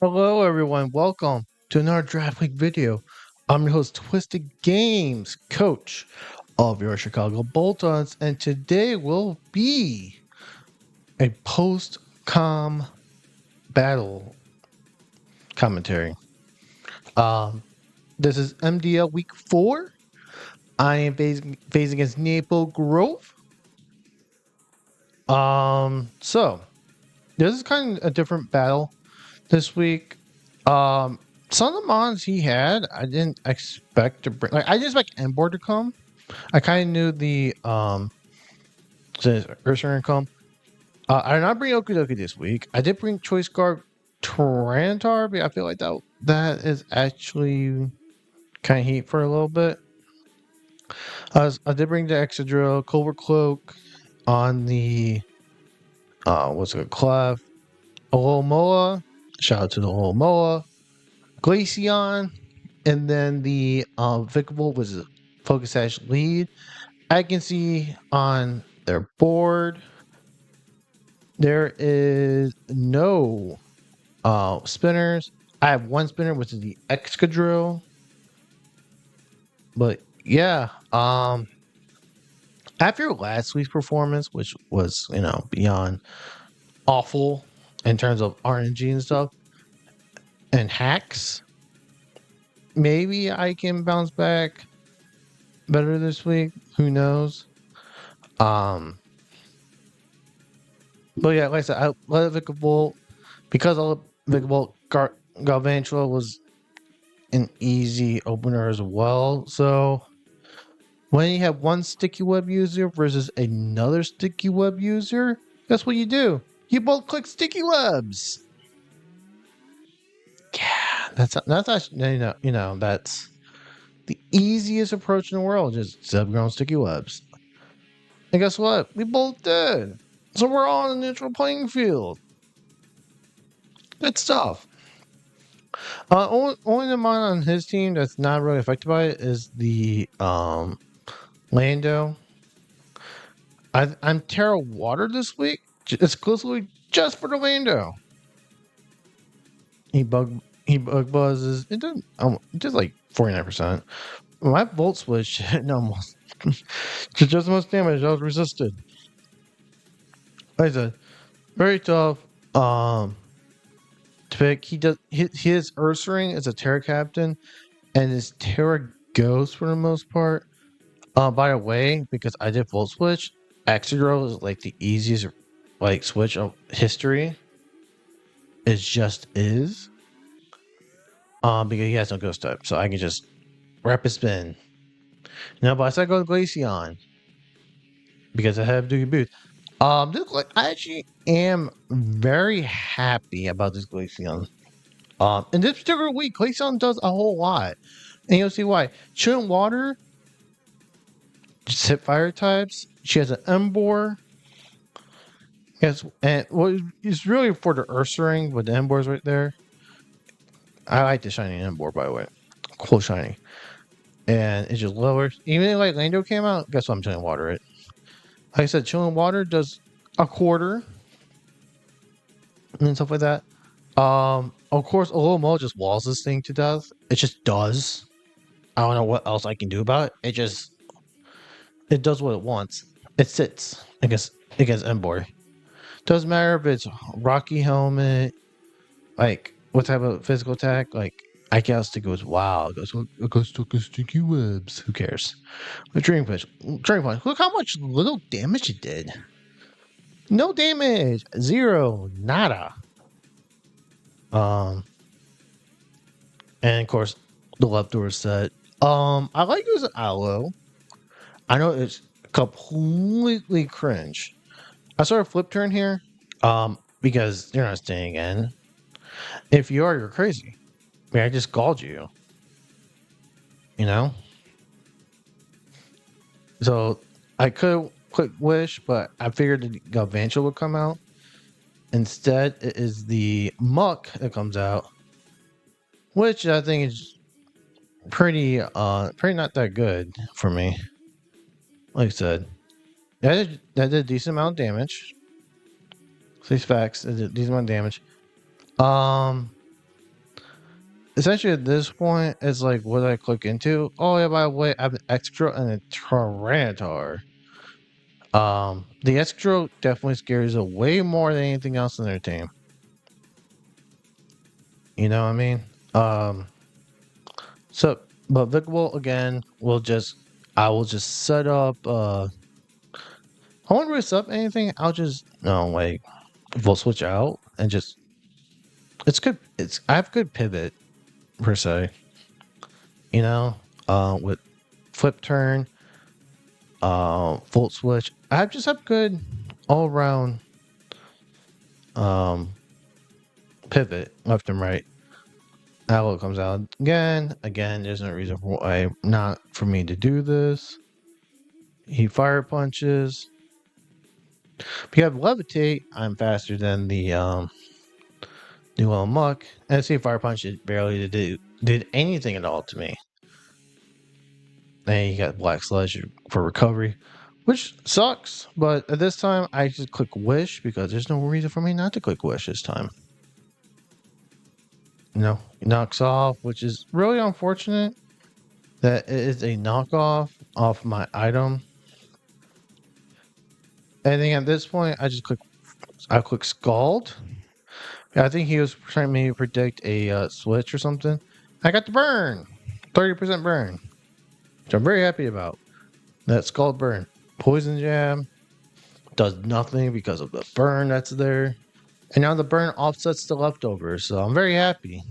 Hello, everyone. Welcome to another Draft Week video. I'm your host, Twisted Games, coach of your Chicago Boltons, and today will be a post-com battle commentary. Um, this is MDL Week 4. I am phasing against Naplegrove. So this is kind of a different battle this week. Um, some of the mons he had, I didn't expect to bring. Like, I didn't expect Embor to come. I kind of knew the Ursula come. I did not bring Okudoki this week. I did bring Choice Guard Tyrantar, but I feel like that is actually kind of heat for a little bit. I did bring the Exadrill, Clover Cloak on the what's it, Clef, Alomoa. Shout out to the Alomoa. Glaceon, and then the Vicable was a Focus Sash lead. I can see on their board there is no spinners. I have one spinner, which is the Excadrill. But yeah, after last week's performance, which was beyond awful in terms of RNG and stuff and hacks, maybe I can bounce back better this week. Who knows? Um, but yeah, like I said, I let Vicable because I let Vicable Galvantula was an easy opener as well. So when you have one sticky web user versus another sticky web user, guess what you do? You both click sticky webs. Yeah, that's actually that's the easiest approach in the world. Just set up your own sticky webs. And guess what? We both did. So we're all on the neutral playing field. Good stuff. Only the mon on his team that's not really affected by it is the Lando. I'm Terra Water this week, exclusively just for the Lando. He bug buzzes. It doesn't. It does like 49%. My volt switch no just as much damage. I was resisted. Like I said, very tough. To pick. He does his Ursaring is a Terra Captain, and his Terra Ghost for the most part. By the way, because I did Volt Switch, Excadrill is like the easiest like switch of history. It just is. Because he has no ghost type. So I can just rapid spin. No, but I said go to Glaceon. Because I have Doogie Boots. I actually am very happy about this Glaceon. In this particular week, Glaceon does a whole lot. And you'll see why. Chilling Water, just hit fire types. She has an Embor. Yes, and well, it's really for the Ursaring with the Embors right there. I like the shiny Embor, by the way. Cool shiny. And it just lowers. Even if like Lando came out, guess what? I'm chilling water it. Like I said, chilling water does a quarter and stuff like that. Of course, a little mo just walls this thing to death. It just does. I don't know what else I can do about it. It does what it wants. It sits against Embor. Doesn't matter if it's Rocky Helmet, like what type of physical attack. Like I guess it goes wow. It goes to sticky webs. Who cares? The Dream Punch. Look how much little damage it did. No damage. Zero. Nada. Um, and of course the leftover set. I like using Aloe. I know it's completely cringe. I sort of flip turn here. Because you're not staying in. If you are, you're crazy. I mean, I just called you. You know? So I could quick wish, but I figured the Galvantula would come out. Instead, it is the Muck that comes out, which I think is pretty not that good for me. Like I said, that did a decent amount of damage. These facts, it did a decent amount of damage. Um, essentially at this point, it's like, what did I click into? Oh yeah, by the way, I have an extra and a Tyranitar. The extra definitely scares away more than anything else in their team. You know what I mean? Um, so, but Vicable again I will just set up. I won't really set up anything. I'll just no like we'll switch out and just it's good. I have good pivot per se. You know, with flip turn, volt switch. I just have good all around um pivot left and right. Aloe comes out again. Again, there's no reason why not for me to do this. He fire punches. If you have levitate, I'm faster than the new little muck. And see, fire punch it barely did anything at all to me. Then you got black sludge for recovery, which sucks. But at this time, I just click wish because there's no reason for me not to click wish this time. You know, it knocks off, which is really unfortunate that it is a knockoff off my item. And then at this point, I click Scald. I think he was trying to maybe predict a switch or something. I got the burn, 30% burn, which I'm very happy about. That Scald burn, Poison Jab does nothing because of the burn that's there, and now the burn offsets the leftovers. So I'm very happy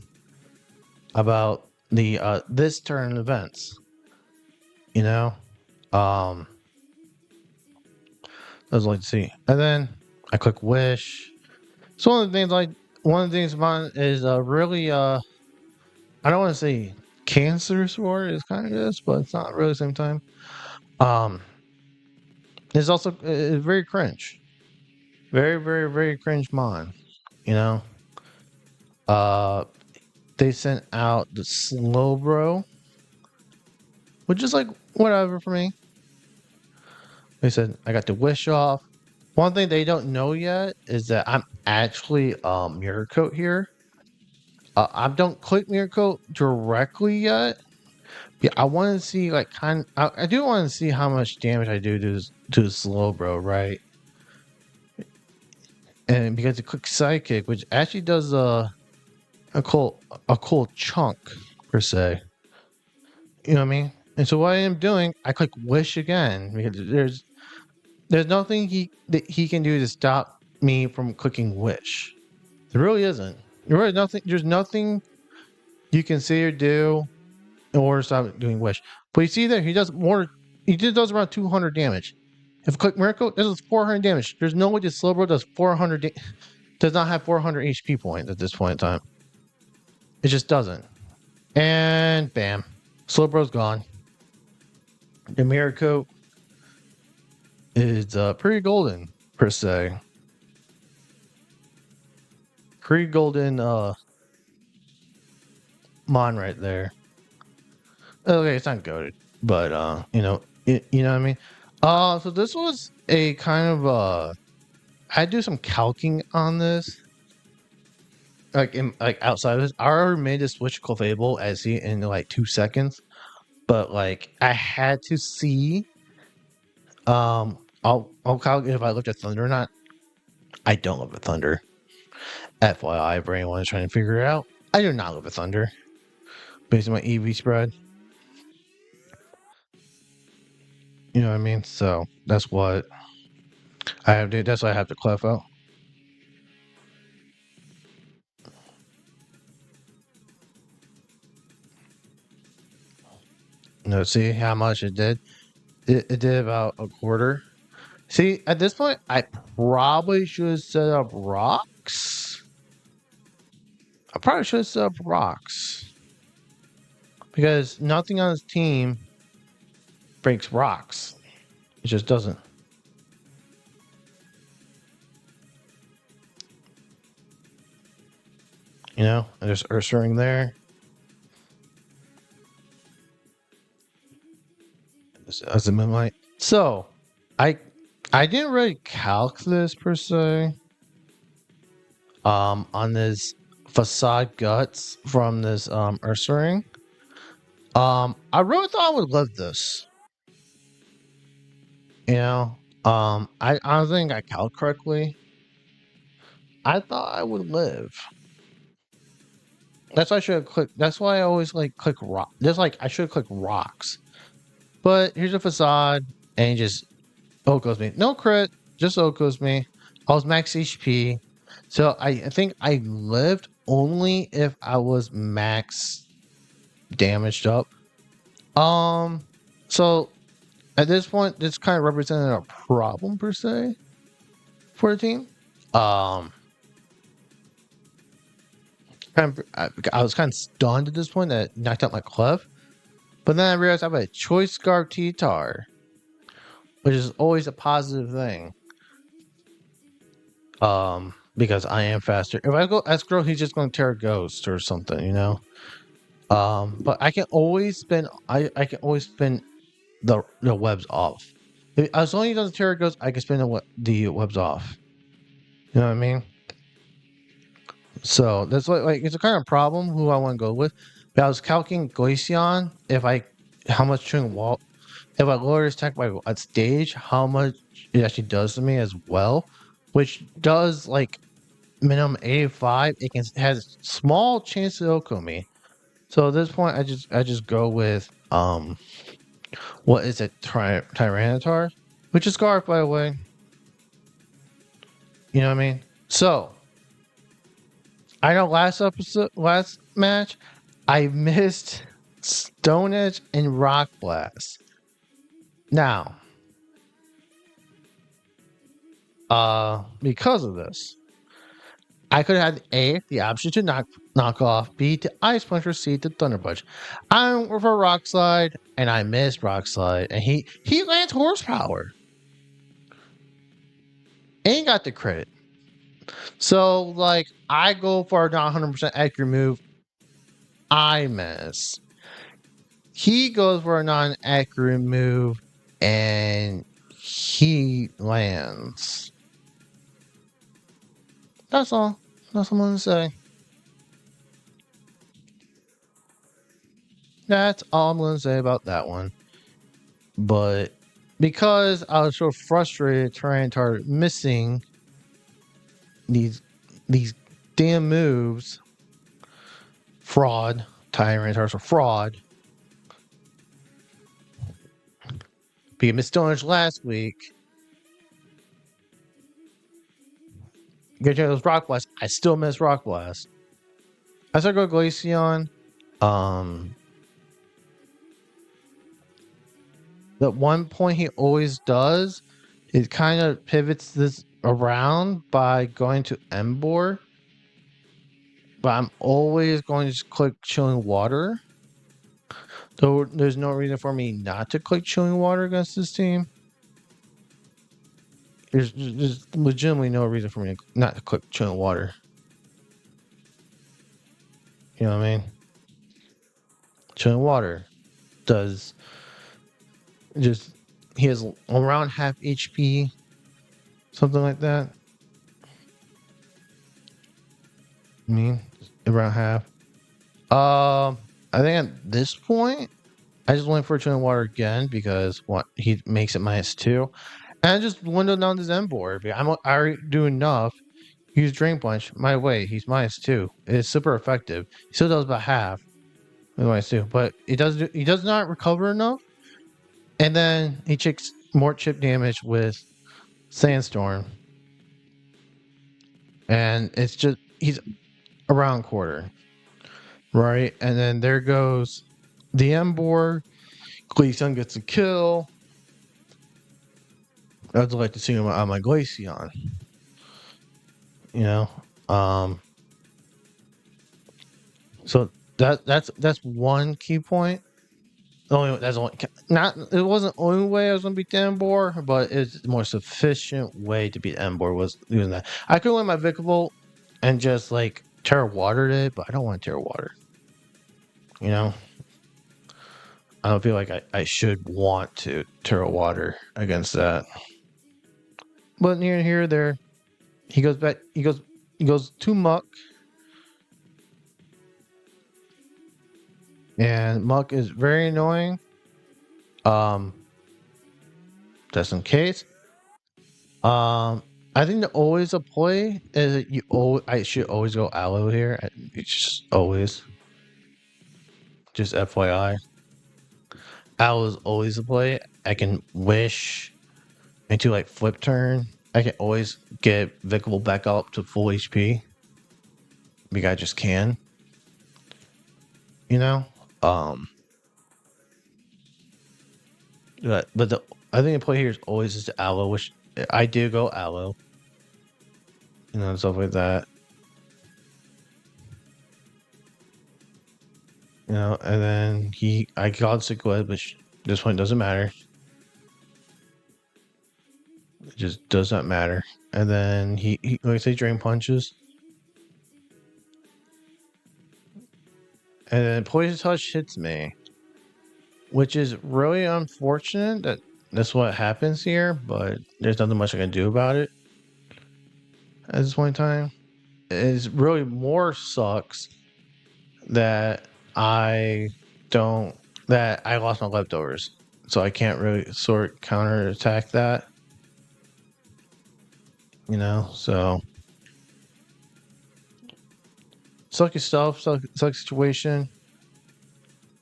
about the this turn events. You know, I was like to see, and then I click Wish. So one of the things mine is really I don't want to say cancerous war is kind of this, but it's not really at the same time. Um, it's also very cringe, very very very cringe mon. You know, uh, they sent out the slow bro, which is like whatever for me. They said I got the wish off. One thing they don't know yet is that I'm actually mirror coat here. I don't click mirror coat directly yet. Yeah, I want to see like I do want to see how much damage I do to the slow bro, right? And because it clicks sidekick, which actually does a cool chunk per se. You know what I mean? And so what I am doing, I click wish again because there's nothing that he can do to stop me from clicking wish. There really isn't. There's nothing you can say or do in order to stop doing wish. But you see there, he does more. He just does around 200 damage. If I click miracle, this is 400 damage. There's no way this Slowbro does not have 400 HP points at this point in time. It just doesn't. And bam, Slowbro's gone. The mirror coat is pretty golden per se. Pretty golden mon right there. Okay, it's not goaded, but you know what I mean. So this was a kind of I had to do some calcing on this. Like outside of this, I already made this switch Clefable as he in like 2 seconds, but like I had to see. I'll calculate if I looked at Thunder or not. I don't look at Thunder. FYI, if anyone is trying to figure it out, I do not look at Thunder based on my EV spread. You know what I mean? So that's what I have to. That's why I have to clef out. No, see how much it did. It did about a quarter. See, at this point, I probably should set up rocks. I probably should set up rocks because nothing on his team breaks rocks. It just doesn't. You know, and there's Ursaring there. As a Moonlight. So, I didn't really calc this per se. On this facade guts from this Ursaring. I really thought I would live this. You know, I don't think I calculated correctly. I thought I would live. That's why I should have clicked. That's why I always like click rock. Just like I should have clicked rocks. But here's a facade, and he just Okos me. No crit, just Okos me. I was max HP, so I think I lived only if I was max damaged up. So at this point, this kind of represented a problem per se for the team. Um, I was kind of stunned at this point that it knocked out my clef, but then I realized I have a choice scarf T-Tar, which is always a positive thing. Because I am faster. If I go Escrow, he's just going to tear a ghost or something, you know. But I can always spin. I can always spin the webs off. As long as he doesn't tear a ghost, I can spin the webs off. You know what I mean? So that's like it's a kind of problem who I want to go with. But I was calculating Glaceon how much chewing wall if I lower his attack by at stage, how much it actually does to me as well, which does like minimum 85. It has small chance to Oko me. So at this point, I just go with what is it, Tyranitar, which is Scarf by the way. You know what I mean? So I know last match, I missed Stone Edge and Rock Blast. Now, because of this, I could have had A, the option to knock off, B, to Ice Punch, or C, to Thunder Punch. I went for Rock Slide, and I missed Rock Slide, and he lands Horsepower. Ain't got the credit. So, like, I go for a not 100% accurate move. I miss. He goes for a non-accurate move, and he lands. That's all. That's all I'm going to say. That's all I'm going to say about that one. But because I was so frustrated trying to target missing these damn moves, Tyranitar's a fraud. Because missed Stone last week. Get those Rock Blast. I still miss Rock Blast. I start go Glaceon. The one point he always does is kind of pivots this around by going to Emboar. But I'm always going to just click Chilling Water. So there's no reason for me not to click Chilling Water against this team. There's legitimately no reason for me not to click Chilling Water. You know what I mean? Chilling Water does just he has around half HP, something like that. I mean, around half. I think at this point, I just went for Chilling Water again because he makes it -2, and I just windowed down the Zen board. I already do enough. Use Drain Punch. My way, he's -2. It's super effective. He still does about half with -2, but he does not recover enough. And then he takes more chip damage with Sandstorm. And it's just, he's around quarter. Right? And then there goes the Emboar. Glaceon gets a kill. I'd like to see him on my Glaceon. You know? So that's one key point. It wasn't the only way I was gonna beat the Emboar, but it's the more sufficient way to beat Emboar was doing that. I could win my Vikavolt and just like Terra Watered it, but I don't want to Terra Water. You know? I don't feel like I should want to Terra Water against that. But near here there, he goes back he goes to Muck. And Muck is very annoying. Um, just in case. I think the always a play is that I should always go aloe here. It's just always, just FYI. Aloe is always a play. I can wish into like flip turn. I can always get Vicable back up to full HP. Because I just can, you know. Um, but I think the play here is always just aloe, which I do go aloe, and stuff like that. And then I got Sigled, which this point doesn't matter. It just does not matter. And then he like I say, drain punches. And then poison touch hits me, which is really unfortunate that that's what happens here. But there's nothing much I can do about it at this point in time. It's really more sucks that I don't that I lost my leftovers, so I can't really sort counter attack that. So sucky stuff, suck situation.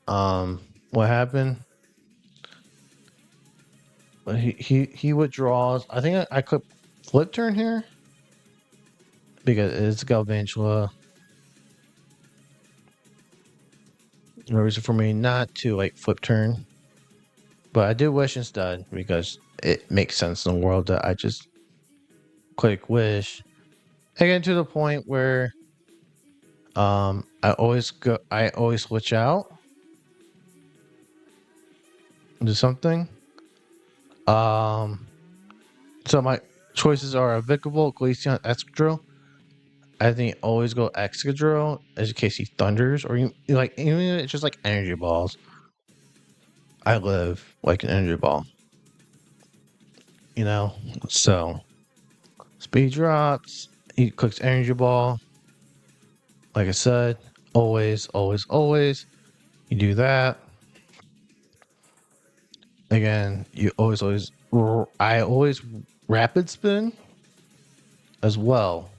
What happened? He withdraws. I think I could flip turn here because it's Galvantula. No reason for me not to like flip turn, but I do wish instead because it makes sense in the world that I just click wish. Again, to the point where I always switch out into something. So my choices are Vicable, Glaceon, Excadrill. I think always go Excadrill as in case he thunders, or like even if it's just like energy balls. I live like an energy ball, So speed drops. He clicks energy ball. Like I said, always, always, always. You do that. Again, I always rapid spin as well.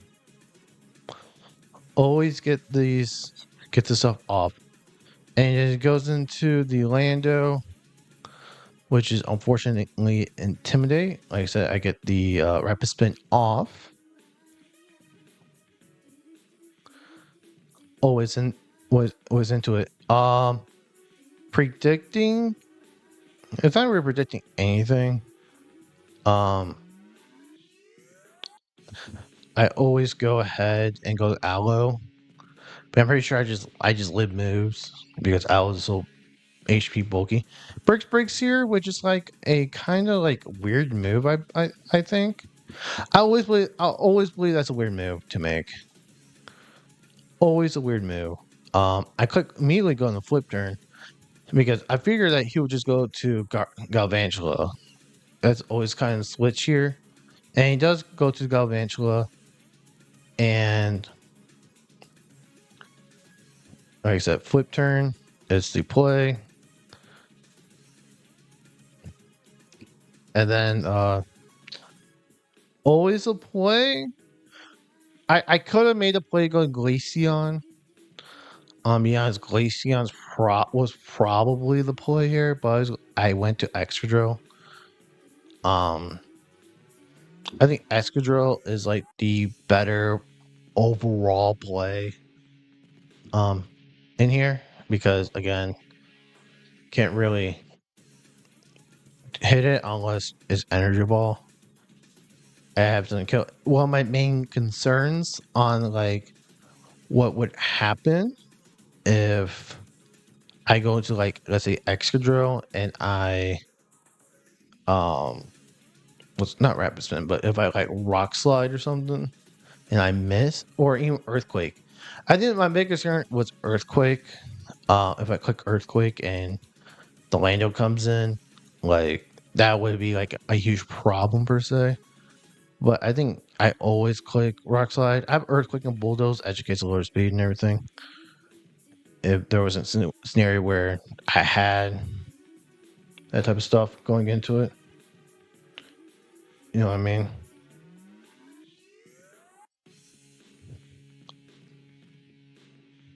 Always get this stuff off. And it goes into the Lando, which is unfortunately Intimidate. Like I said, I get the rapid spin off. Always into it. Predicting. It's not really predicting anything. I always go ahead and go Aloe. But I'm pretty sure I just live moves because Aloe is so HP bulky. Breaks here, which is like a kind of like weird move. I think I'll always believe that's a weird move to make. Always a weird move. I click immediately go on the flip turn because I figure that he would just go to Galvantula. That's always kind of switch here, and he does go to Galvantula, and like I said, flip turn is the play. And then always a play. I could have made a play going Glaceon. Glaceon's was probably the play here, but I went to Excadrill. I think Excadrill is like the better overall play in here because again, can't really hit it unless it's Energy Ball. I have to kill. Well, my main concerns on like what would happen if I go into like let's say Excadrill and I was not rapid spin, but if I like rock slide or something and I miss, or even earthquake. I think my biggest concern was earthquake. If I click earthquake and the Lando comes in, like that would be like a huge problem per se. But I think I always click rock slide. I have earthquake and bulldoze, educates a lower speed and everything. if there was a scenario where I had that type of stuff going into it. You know what I mean?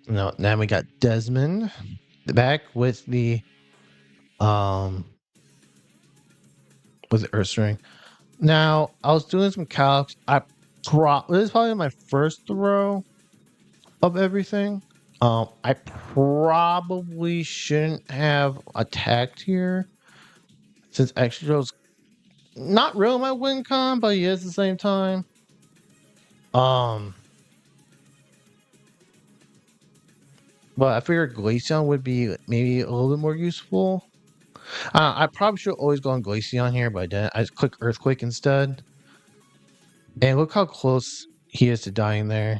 No, now we got Desmond back um with the Earth String. Now I was doing some calcs. This is probably my first throw of everything. I probably shouldn't have attacked here since Extra's not really my win con, but he is at the same time. Um, but I figured Glaceon would be maybe a little bit more useful. I probably should always go on Glaceon here, but I didn't. I just click Earthquake instead. And look how close he is to dying there.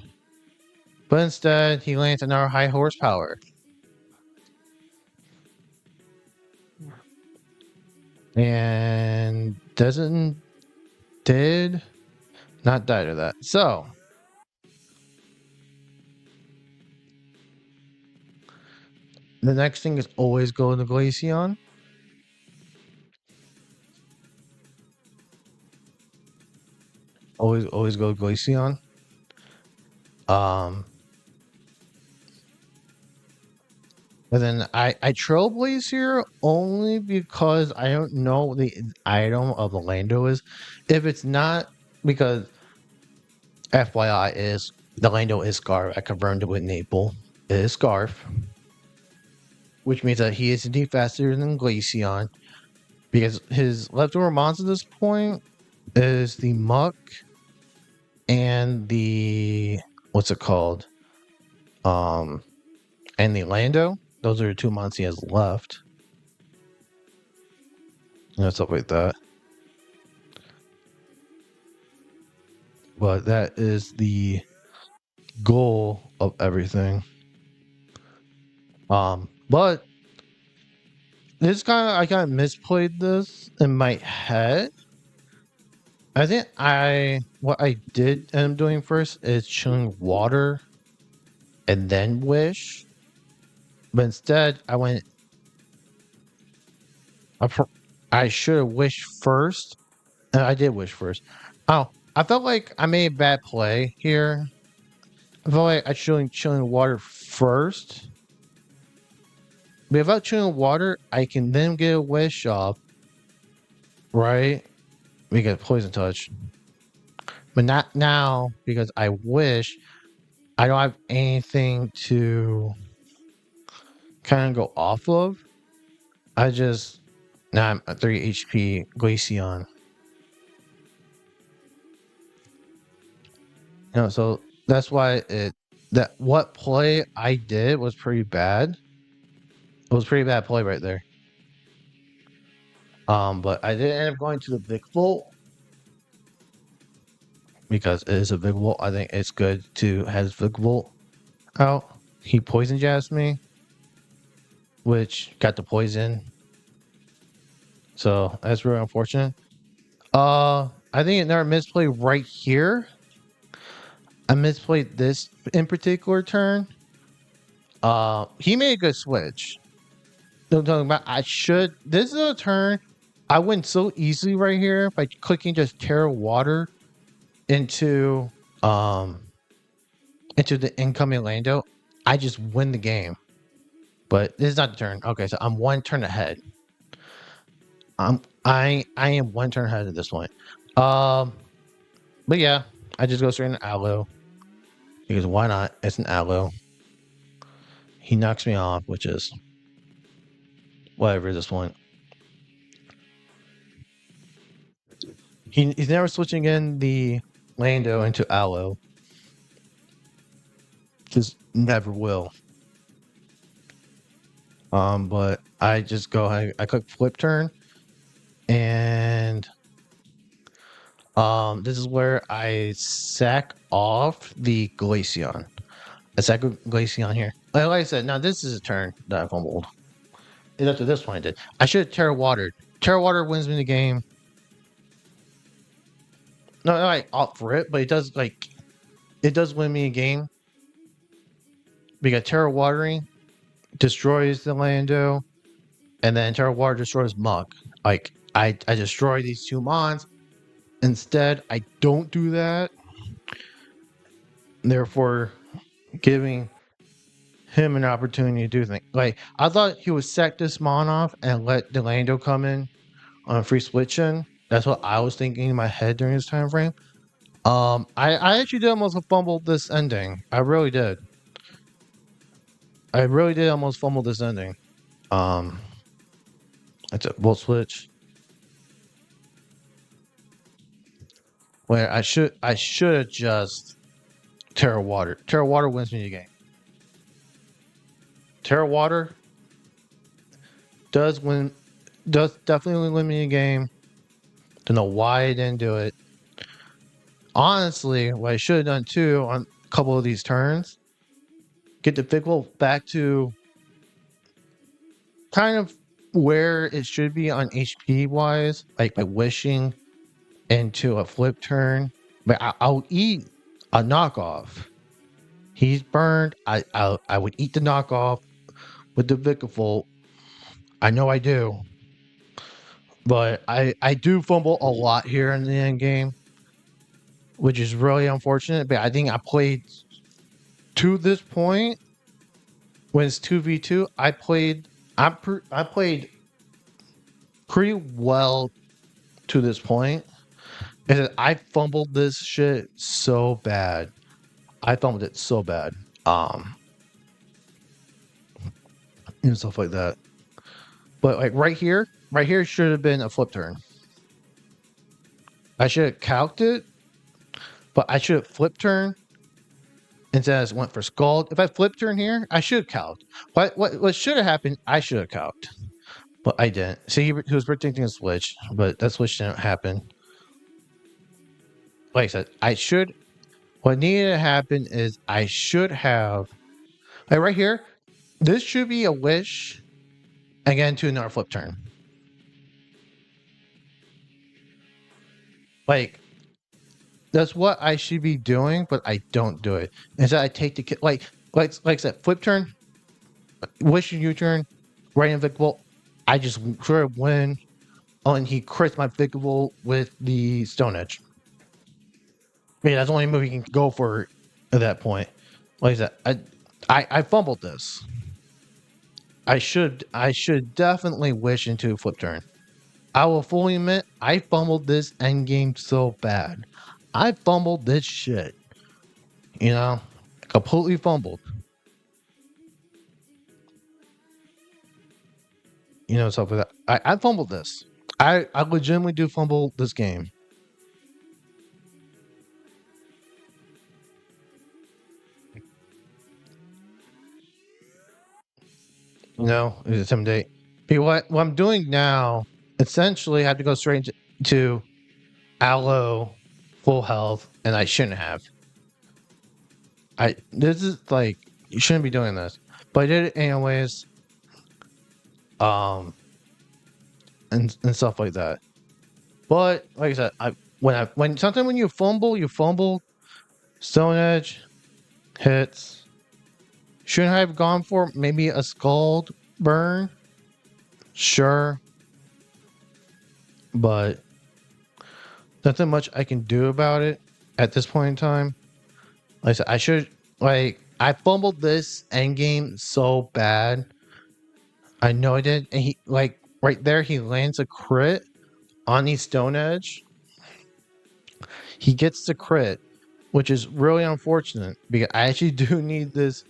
But instead, he lands another high horsepower. And did not die to that. So, the next thing is always go to Glaceon. Always go to Glaceon. But then I Trailblaze here only because I don't know what the item of the Lando is. If it's not, because FYI is the Lando is Scarf. I confirmed it with Naple. It is Scarf. Which means that he is indeed faster than Glaceon. Because his leftover mons at this point is the Muck and the what's it called? And the Lando. Those are the two mons he has left. And stuff like that. But that is the goal of everything. But this I kind of misplayed this in my head. I think what I did end up doing first is chilling water and then wish. But instead, I should have wished first, and I did wish first. Oh, I felt like I made a bad play here. I felt like I should chilling water first. But without chilling water, I can then get a wish off, right? We get poison touch. But not now because I wish I don't have anything to kind of go off of. Now I'm at 3 HP Glaceon. So that's why what play I did was pretty bad. It was pretty bad play right there. But I did end up going to the Big Volt because it is a Big Volt. I think it's good to have Big Volt out. He poison jazzed me, which got the poison. So that's really unfortunate. I think another misplay right here. I misplayed this in particular turn. He made a good switch. Don't talk about. This is a turn. I win so easily right here by clicking just Terra Water into the incoming Lando. I just win the game. But this is not the turn. Okay, so I'm one turn ahead. I am one turn ahead at this point. But yeah, I just go straight into Aloe. Because why not? It's an Aloe. He knocks me off, which is whatever at this point. He's never switching in the Lando into Aloe. Just never will. But I just go ahead. I click flip turn, and this is where I sack off the Glaceon. I sack Glaceon here. Like I said, now this is a turn that I fumbled. It's up to this point I did. I should have Terra Watered. Terra Water wins me the game. No, I opt for it, but it does win me a game. We got Terra Watering. destroys the Lando, and then Terra Water destroys Muck. Like I destroy these two mons. Instead, I don't do that. Therefore, giving him an opportunity to do things. Like I thought he would sack this mon off and let Delando come in on a free switch in. That's what I was thinking in my head during this time frame. I actually did almost fumble this ending. I really did. I really did almost fumble this ending. Um, it's a volt switch. Where I should have just Terra Water. Terra Water wins me the game. Terra Water does definitely win me the game. Don't know why I didn't do it. Honestly, what I should have done too on a couple of these turns, get the Fickle back to kind of where it should be on HP wise, like by wishing into a flip turn. But I'll eat a knockoff. He's burned. I would eat the knockoff with the Vikavolt. I know I do. But I do fumble a lot here in the end game, which is really unfortunate. But I think I played to this point when it's 2v2. I played pretty well to this point. And I fumbled this shit so bad. I fumbled it so bad. And stuff like that. But like right here should have been a flip turn. I should have calced it, but I should have flip turn instead of went for Scald. If I flip turn here, I should have calced. What should have happened, I should have calced. But I didn't. See, he was predicting a switch, but that switch didn't happen. Like I said, what needed to happen is I should have, like right here, this should be a wish again to another flip turn. Like, that's what I should be doing, but I don't do it. Instead, I take the like I said, flip turn, wish U-turn, right invictable. I just sort of win. Oh, and he crits my Vicable with the Stone Edge. I mean, that's the only move he can go for at that point. Like I said, I fumbled this. I should definitely wish into a flip turn. I will fully admit I fumbled this end game so bad. I fumbled this shit. You know, completely fumbled. You know, stuff like that. I fumbled this. I legitimately do fumble this game. You know, it's intimidate. But what I'm doing now, essentially, I have to go straight to Aloe full health, and I shouldn't have. This is like you shouldn't be doing this, but I did it anyways. And stuff like that. But like I said, when sometimes when you fumble, Stone Edge hits. Shouldn't I have gone for maybe a Scald burn? Sure. But nothing much I can do about it at this point in time. Like I said, I fumbled this end game so bad. I know I did. And he right there he lands a crit on the Stone Edge. He gets the crit, which is really unfortunate because I actually do need this.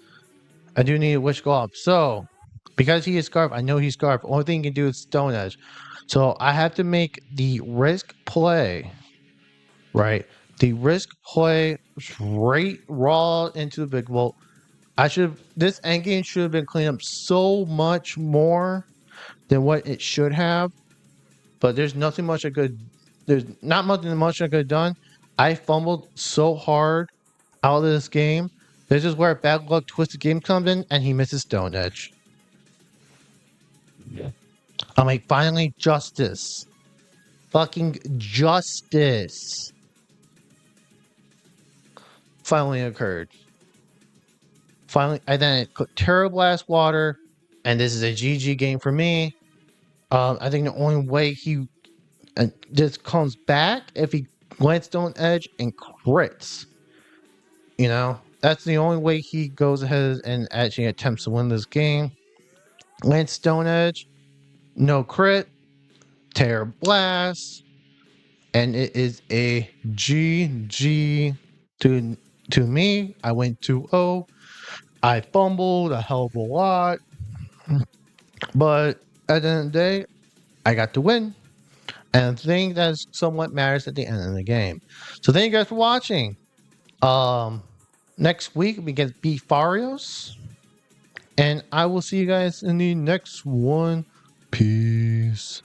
I do need a Wish Glove. So because he is Scarf, I know he's Scarf. Only thing he can do is Stone Edge. So I have to make the risk play, right? The risk play straight raw into the big vault. This endgame should have been cleaned up so much more than what it should have. But there's not much I could have done. I fumbled so hard out of this game. This is where bad luck twisted game comes in, and he misses Stone Edge. I'm like, finally, justice. Fucking justice. Finally occurred. Finally, and then it put Terra Blast Water and this is a GG game for me. I think the only way he just comes back if he Gladstone Edge and crits. You know, that's the only way he goes ahead and actually attempts to win this game. Gladstone Edge, no crit, Terror Blast, and it is a GG to me. I went 2-0. I fumbled a hell of a lot, but at the end of the day, I got to win. And I think that somewhat matters at the end of the game. So thank you guys for watching. Next week we get Farios. And I will see you guys in the next one. Peace.